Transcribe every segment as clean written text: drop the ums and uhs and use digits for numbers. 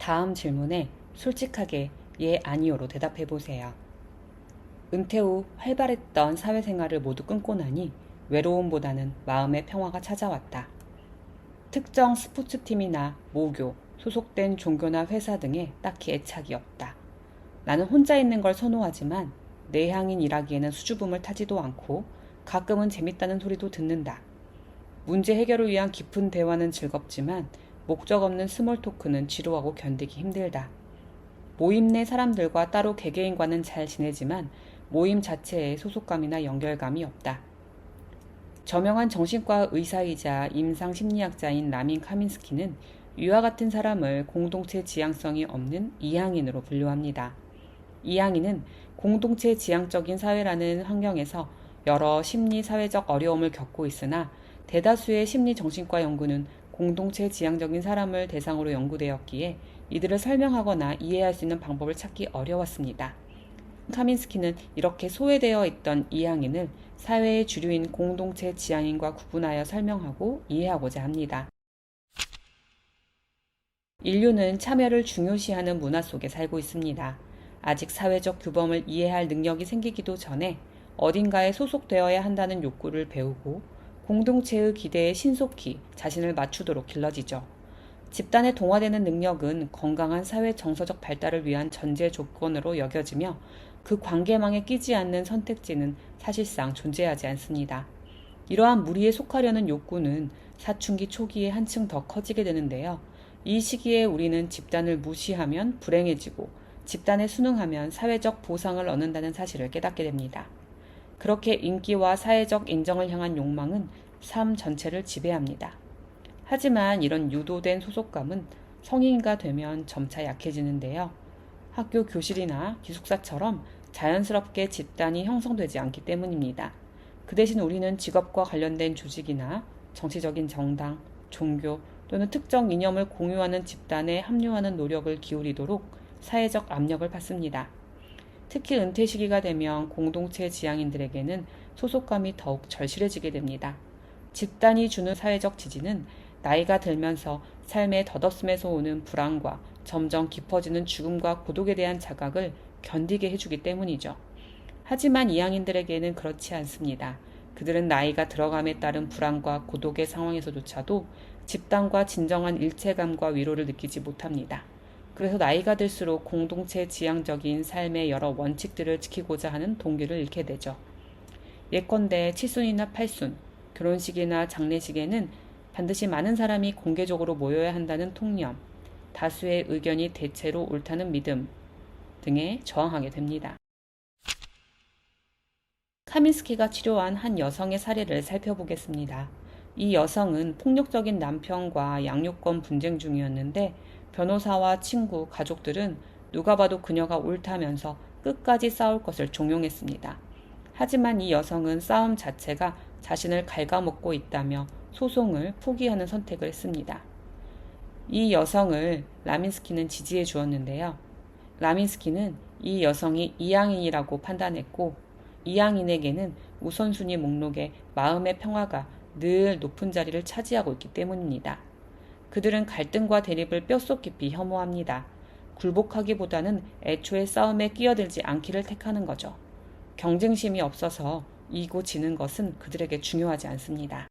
다음 질문에 솔직하게 예, 아니요로 대답해 보세요. 은퇴 후 활발했던 사회생활을 모두 끊고 나니 외로움보다는 마음의 평화가 찾아왔다. 특정 스포츠팀이나 모교, 소속된 종교나 회사 등에 딱히 애착이 없다. 나는 혼자 있는 걸 선호하지만 내향인 일하기에는 수줍음을 타지도 않고 가끔은 재밌다는 소리도 듣는다. 문제 해결을 위한 깊은 대화는 즐겁지만 목적 없는 스몰 토크는 지루하고 견디기 힘들다. 모임 내 사람들과 따로 개개인과는 잘 지내지만 모임 자체에 소속감이나 연결감이 없다. 저명한 정신과 의사이자 임상심리학자인 라민 카민스키는 위와 같은 사람을 공동체 지향성이 없는 이항인으로 분류합니다. 이항인은 공동체 지향적인 사회라는 환경에서 여러 심리 사회적 어려움을 겪고 있으나 대다수의 심리 정신과 연구는 공동체 지향적인 사람을 대상으로 연구되었기에 이들을 설명하거나 이해할 수 있는 방법을 찾기 어려웠습니다. 카민스키는 이렇게 소외되어 있던 이항인을 사회의 주류인 공동체 지향인과 구분하여 설명하고 이해하고자 합니다. 인류는 참여를 중요시하는 문화 속에 살고 있습니다. 아직 사회적 규범을 이해할 능력이 생기기도 전에 어딘가에 소속되어야 한다는 욕구를 배우고 공동체의 기대에 신속히 자신을 맞추도록 길러지죠. 집단에 동화되는 능력은 건강한 사회 정서적 발달을 위한 전제 조건으로 여겨지며 그 관계망에 끼지 않는 선택지는 사실상 존재하지 않습니다. 이러한 무리에 속하려는 욕구는 사춘기 초기에 한층 더 커지게 되는데요. 이 시기에 우리는 집단을 무시하면 불행해지고 집단에 순응하면 사회적 보상을 얻는다는 사실을 깨닫게 됩니다. 그렇게 인기와 사회적 인정을 향한 욕망은 삶 전체를 지배합니다. 하지만 이런 유도된 소속감은 성인가 되면 점차 약해지는데요. 학교 교실이나 기숙사처럼 자연스럽게 집단이 형성되지 않기 때문입니다. 그 대신 우리는 직업과 관련된 조직이나 정치적인 정당, 종교 또는 특정 이념을 공유하는 집단에 합류하는 노력을 기울이도록 사회적 압력을 받습니다. 특히 은퇴 시기가 되면 공동체 지향인들에게는 소속감이 더욱 절실해지게 됩니다. 집단이 주는 사회적 지지는 나이가 들면서 삶의 덧없음에서 오는 불안과 점점 깊어지는 죽음과 고독에 대한 자각을 견디게 해주기 때문이죠. 하지만 이항인들에게는 그렇지 않습니다. 그들은 나이가 들어감에 따른 불안과 고독의 상황에서조차도 집단과 진정한 일체감과 위로를 느끼지 못합니다. 그래서 나이가 들수록 공동체 지향적인 삶의 여러 원칙들을 지키고자 하는 동기를 잃게 되죠. 예컨대 칠순이나 팔순, 결혼식이나 장례식에는 반드시 많은 사람이 공개적으로 모여야 한다는 통념, 다수의 의견이 대체로 옳다는 믿음 등에 저항하게 됩니다. 카민스키가 치료한 한 여성의 사례를 살펴보겠습니다. 이 여성은 폭력적인 남편과 양육권 분쟁 중이었는데 변호사와 친구, 가족들은 누가 봐도 그녀가 옳다면서 끝까지 싸울 것을 종용했습니다. 하지만 이 여성은 싸움 자체가 자신을 갉아먹고 있다며 소송을 포기하는 선택을 했습니다. 이 여성을 라민스키는 지지해 주었는데요. 라민스키는 이 여성이 이항인이라고 판단했고 이항인에게는 우선순위 목록에 마음의 평화가 늘 높은 자리를 차지하고 있기 때문입니다. 그들은 갈등과 대립을 뼛속 깊이 혐오합니다. 굴복하기보다는 애초에 싸움에 끼어들지 않기를 택하는 거죠. 경쟁심이 없어서 이기고 지는 것은 그들에게 중요하지 않습니다.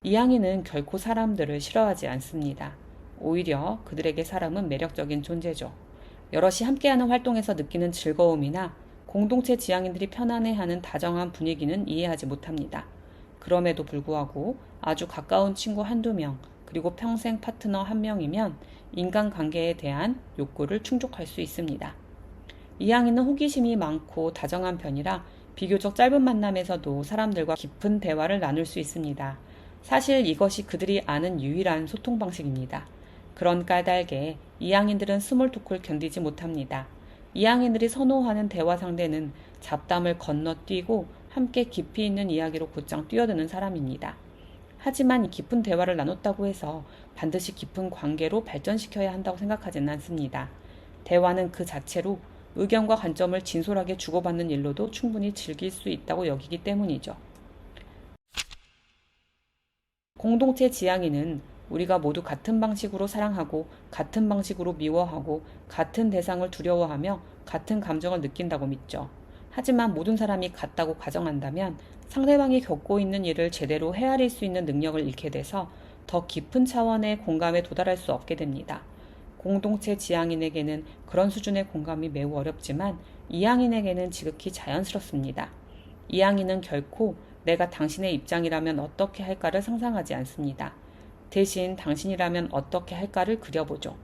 이항인은 결코 사람들을 싫어하지 않습니다. 오히려 그들에게 사람은 매력적인 존재죠. 여럿이 함께하는 활동에서 느끼는 즐거움이나 공동체 지향인들이 편안해하는 다정한 분위기는 이해하지 못합니다. 그럼에도 불구하고 아주 가까운 친구 한두 명, 그리고 평생 파트너 한 명이면 인간관계에 대한 욕구를 충족할 수 있습니다. 이항인은 호기심이 많고 다정한 편이라 비교적 짧은 만남에서도 사람들과 깊은 대화를 나눌 수 있습니다. 사실 이것이 그들이 아는 유일한 소통 방식입니다. 그런 까닭에 이항인들은 스몰 토크를 견디지 못합니다. 이항인들이 선호하는 대화 상대는 잡담을 건너뛰고 함께 깊이 있는 이야기로 곧장 뛰어드는 사람입니다. 하지만 이 깊은 대화를 나눴다고 해서 반드시 깊은 관계로 발전시켜야 한다고 생각하지는 않습니다. 대화는 그 자체로 의견과 관점을 진솔하게 주고받는 일로도 충분히 즐길 수 있다고 여기기 때문이죠. 공동체 지향인은 우리가 모두 같은 방식으로 사랑하고 같은 방식으로 미워하고 같은 대상을 두려워하며 같은 감정을 느낀다고 믿죠. 하지만 모든 사람이 같다고 가정한다면 상대방이 겪고 있는 일을 제대로 헤아릴 수 있는 능력을 잃게 돼서 더 깊은 차원의 공감에 도달할 수 없게 됩니다. 공동체 지향인에게는 그런 수준의 공감이 매우 어렵지만 이향인에게는 지극히 자연스럽습니다. 이향인은 결코 내가 당신의 입장이라면 어떻게 할까를 상상하지 않습니다. 대신 당신이라면 어떻게 할까를 그려보죠.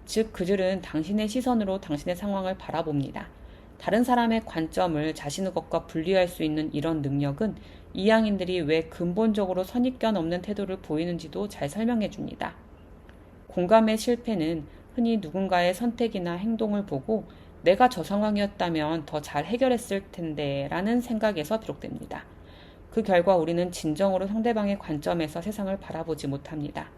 즉 그들은 당신의 시선으로 당신의 상황을 바라봅니다. 다른 사람의 관점을 자신의 것과 분리할 수 있는 이런 능력은 이향인들이 왜 근본적으로 선입견 없는 태도를 보이는지도 잘 설명해 줍니다. 공감의 실패는 흔히 누군가의 선택이나 행동을 보고 내가 저 상황이었다면 더 잘 해결했을 텐데 라는 생각에서 비롯됩니다. 그 결과 우리는 진정으로 상대방의 관점에서 세상을 바라보지 못합니다.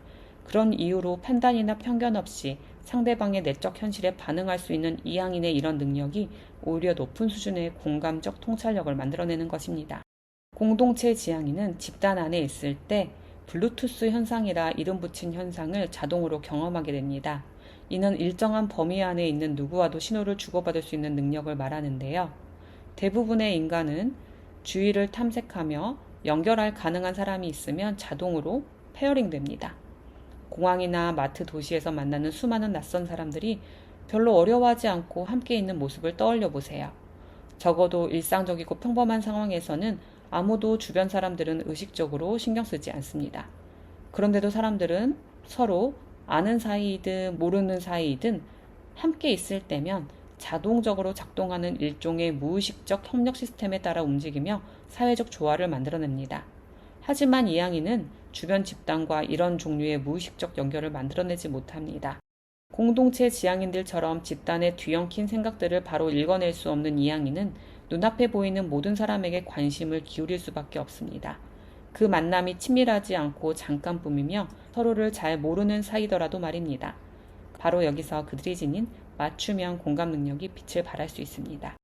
그런 이유로 판단이나 편견 없이 상대방의 내적 현실에 반응할 수 있는 이향인의 이런 능력이 오히려 높은 수준의 공감적 통찰력을 만들어내는 것입니다. 공동체 지향인은 집단 안에 있을 때 블루투스 현상이라 이름 붙인 현상을 자동으로 경험하게 됩니다. 이는 일정한 범위 안에 있는 누구와도 신호를 주고받을 수 있는 능력을 말하는데요. 대부분의 인간은 주위를 탐색하며 연결할 가능한 사람이 있으면 자동으로 페어링 됩니다. 공항이나 마트 도시에서 만나는 수많은 낯선 사람들이 별로 어려워하지 않고 함께 있는 모습을 떠올려 보세요. 적어도 일상적이고 평범한 상황에서는 아무도 주변 사람들은 의식적으로 신경 쓰지 않습니다. 그런데도 사람들은 서로 아는 사이이든 모르는 사이이든 함께 있을 때면 자동적으로 작동하는 일종의 무의식적 협력 시스템에 따라 움직이며 사회적 조화를 만들어냅니다. 하지만 이양이는 주변 집단과 이런 종류의 무의식적 연결을 만들어내지 못합니다. 공동체 지향인들처럼 집단의 뒤엉킨 생각들을 바로 읽어낼 수 없는 이양이는 눈앞에 보이는 모든 사람에게 관심을 기울일 수밖에 없습니다. 그 만남이 친밀하지 않고 잠깐뿐이며 서로를 잘 모르는 사이더라도 말입니다. 바로 여기서 그들이 지닌 맞춤형 공감 능력이 빛을 발할 수 있습니다.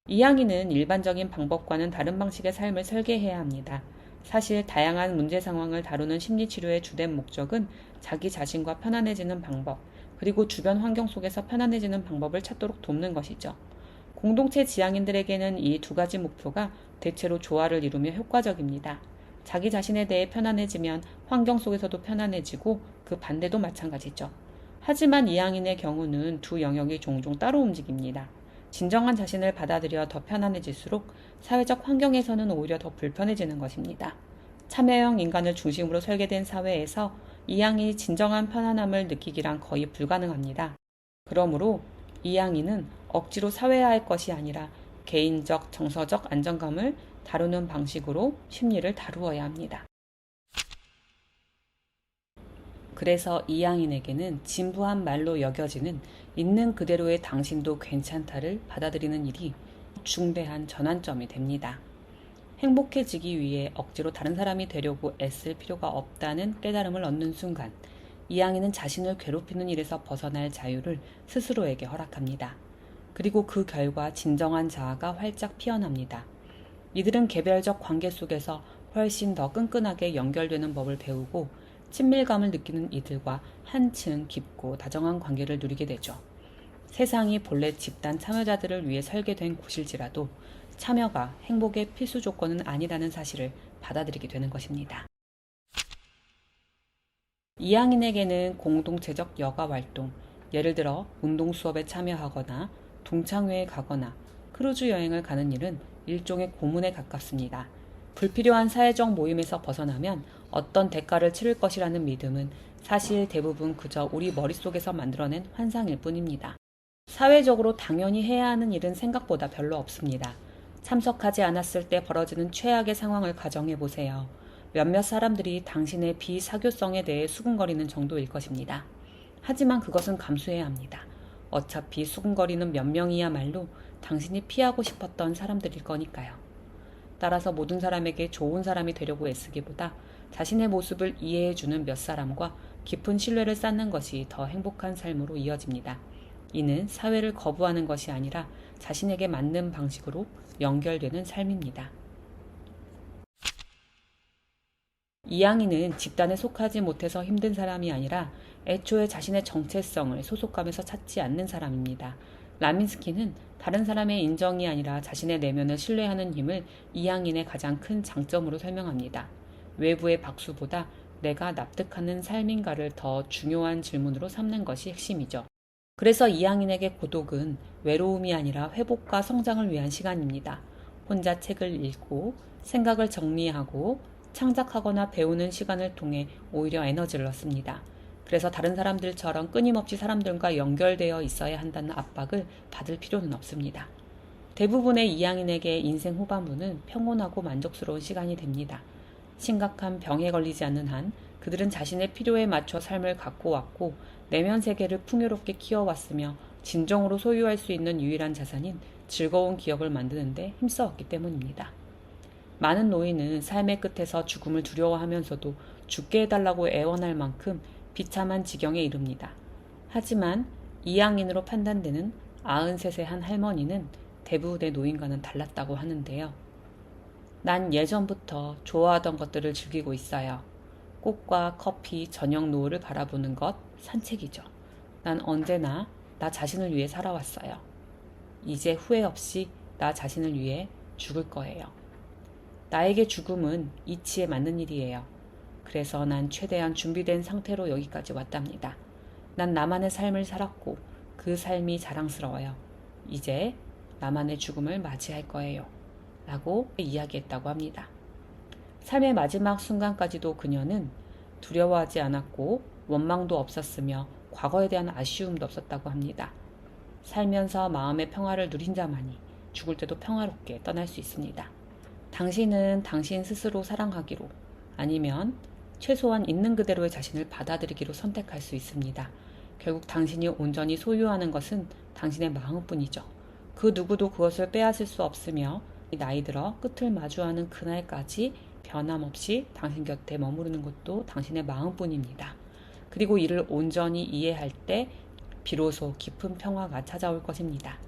이양이는 일반적인 방법과는 다른 방식의 삶을 설계해야 합니다. 사실 다양한 문제 상황을 다루는 심리치료의 주된 목적은 자기 자신과 편안해지는 방법, 그리고 주변 환경 속에서 편안해지는 방법을 찾도록 돕는 것이죠. 공동체 지향인들에게는 이 두 가지 목표가 대체로 조화를 이루며 효과적입니다. 자기 자신에 대해 편안해지면 환경 속에서도 편안해지고 그 반대도 마찬가지죠. 하지만 이양인의 경우는 두 영역이 종종 따로 움직입니다. 진정한 자신을 받아들여 더 편안해질수록 사회적 환경에서는 오히려 더 불편해지는 것입니다. 참여형 인간을 중심으로 설계된 사회에서 이양이 진정한 편안함을 느끼기란 거의 불가능합니다. 그러므로 이양이는 억지로 사회화할 것이 아니라 개인적, 정서적 안정감을 다루는 방식으로 심리를 다루어야 합니다. 그래서 이양인에게는 진부한 말로 여겨지는 있는 그대로의 당신도 괜찮다를 받아들이는 일이 중대한 전환점이 됩니다. 행복해지기 위해 억지로 다른 사람이 되려고 애쓸 필요가 없다는 깨달음을 얻는 순간, 이양인은 자신을 괴롭히는 일에서 벗어날 자유를 스스로에게 허락합니다. 그리고 그 결과 진정한 자아가 활짝 피어납니다. 이들은 개별적 관계 속에서 훨씬 더 끈끈하게 연결되는 법을 배우고 친밀감을 느끼는 이들과 한층 깊고 다정한 관계를 누리게 되죠. 세상이 본래 집단 참여자들을 위해 설계된 곳일지라도 참여가 행복의 필수 조건은 아니라는 사실을 받아들이게 되는 것입니다. 이양인에게는 공동체적 여가 활동, 예를 들어 운동 수업에 참여하거나 동창회에 가거나 크루즈 여행을 가는 일은 일종의 고문에 가깝습니다. 불필요한 사회적 모임에서 벗어나면 어떤 대가를 치를 것이라는 믿음은 사실 대부분 그저 우리 머릿속에서 만들어낸 환상일 뿐입니다. 사회적으로 당연히 해야 하는 일은 생각보다 별로 없습니다. 참석하지 않았을 때 벌어지는 최악의 상황을 가정해 보세요. 몇몇 사람들이 당신의 비사교성에 대해 수군거리는 정도일 것입니다. 하지만 그것은 감수해야 합니다. 어차피 수군거리는 몇 명이야말로 당신이 피하고 싶었던 사람들일 거니까요. 따라서 모든 사람에게 좋은 사람이 되려고 애쓰기보다 자신의 모습을 이해해주는 몇 사람과 깊은 신뢰를 쌓는 것이 더 행복한 삶으로 이어집니다. 이는 사회를 거부하는 것이 아니라 자신에게 맞는 방식으로 연결되는 삶입니다. 이양인은 집단에 속하지 못해서 힘든 사람이 아니라 애초에 자신의 정체성을 소속감에서 찾지 않는 사람입니다. 라민스키는 다른 사람의 인정이 아니라 자신의 내면을 신뢰하는 힘을 이양인의 가장 큰 장점으로 설명합니다. 외부의 박수보다 내가 납득하는 삶인가를 더 중요한 질문으로 삼는 것이 핵심이죠. 그래서 이양인에게 고독은 외로움이 아니라 회복과 성장을 위한 시간입니다. 혼자 책을 읽고 생각을 정리하고 창작하거나 배우는 시간을 통해 오히려 에너지를 얻습니다. 그래서 다른 사람들처럼 끊임없이 사람들과 연결되어 있어야 한다는 압박을 받을 필요는 없습니다. 대부분의 이양인에게 인생 후반부는 평온하고 만족스러운 시간이 됩니다. 심각한 병에 걸리지 않는 한 그들은 자신의 필요에 맞춰 삶을 갖고 왔고 내면 세계를 풍요롭게 키워왔으며 진정으로 소유할 수 있는 유일한 자산인 즐거운 기억을 만드는데 힘써왔기 때문입니다. 많은 노인은 삶의 끝에서 죽음을 두려워하면서도 죽게 해달라고 애원할 만큼 비참한 지경에 이릅니다. 하지만 이양인으로 판단되는 93세 한 할머니는 대부분의 노인과는 달랐다고 하는데요. 난 예전부터 좋아하던 것들을 즐기고 있어요. 꽃과 커피, 저녁 노을을 바라보는 것, 산책이죠. 난 언제나 나 자신을 위해 살아왔어요. 이제 후회 없이 나 자신을 위해 죽을 거예요. 나에게 죽음은 이치에 맞는 일이에요. 그래서 난 최대한 준비된 상태로 여기까지 왔답니다. 난 나만의 삶을 살았고 그 삶이 자랑스러워요. 이제 나만의 죽음을 맞이할 거예요. 라고 이야기했다고 합니다. 삶의 마지막 순간까지도 그녀는 두려워하지 않았고 원망도 없었으며 과거에 대한 아쉬움도 없었다고 합니다. 살면서 마음의 평화를 누린 자만이 죽을 때도 평화롭게 떠날 수 있습니다. 당신은 당신 스스로 사랑하기로 아니면 최소한 있는 그대로의 자신을 받아들이기로 선택할 수 있습니다. 결국 당신이 온전히 소유하는 것은 당신의 마음뿐이죠. 그 누구도 그것을 빼앗을 수 없으며 나이 들어 끝을 마주하는 그날까지 변함없이 당신 곁에 머무르는 것도 당신의 마음뿐입니다. 그리고 이를 온전히 이해할 때 비로소 깊은 평화가 찾아올 것입니다.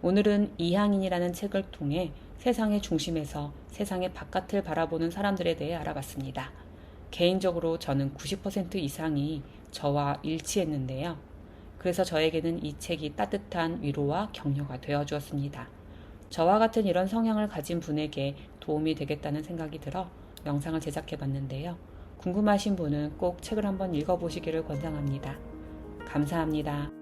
오늘은 이항인이라는 책을 통해 세상의 중심에서 세상의 바깥을 바라보는 사람들에 대해 알아봤습니다. 개인적으로 저는 90% 이상이 저와 일치했는데요. 그래서 저에게는 이 책이 따뜻한 위로와 격려가 되어 주었습니다. 저와 같은 이런 성향을 가진 분에게 도움이 되겠다는 생각이 들어 영상을 제작해 봤는데요. 궁금하신 분은 꼭 책을 한번 읽어보시기를 권장합니다. 감사합니다.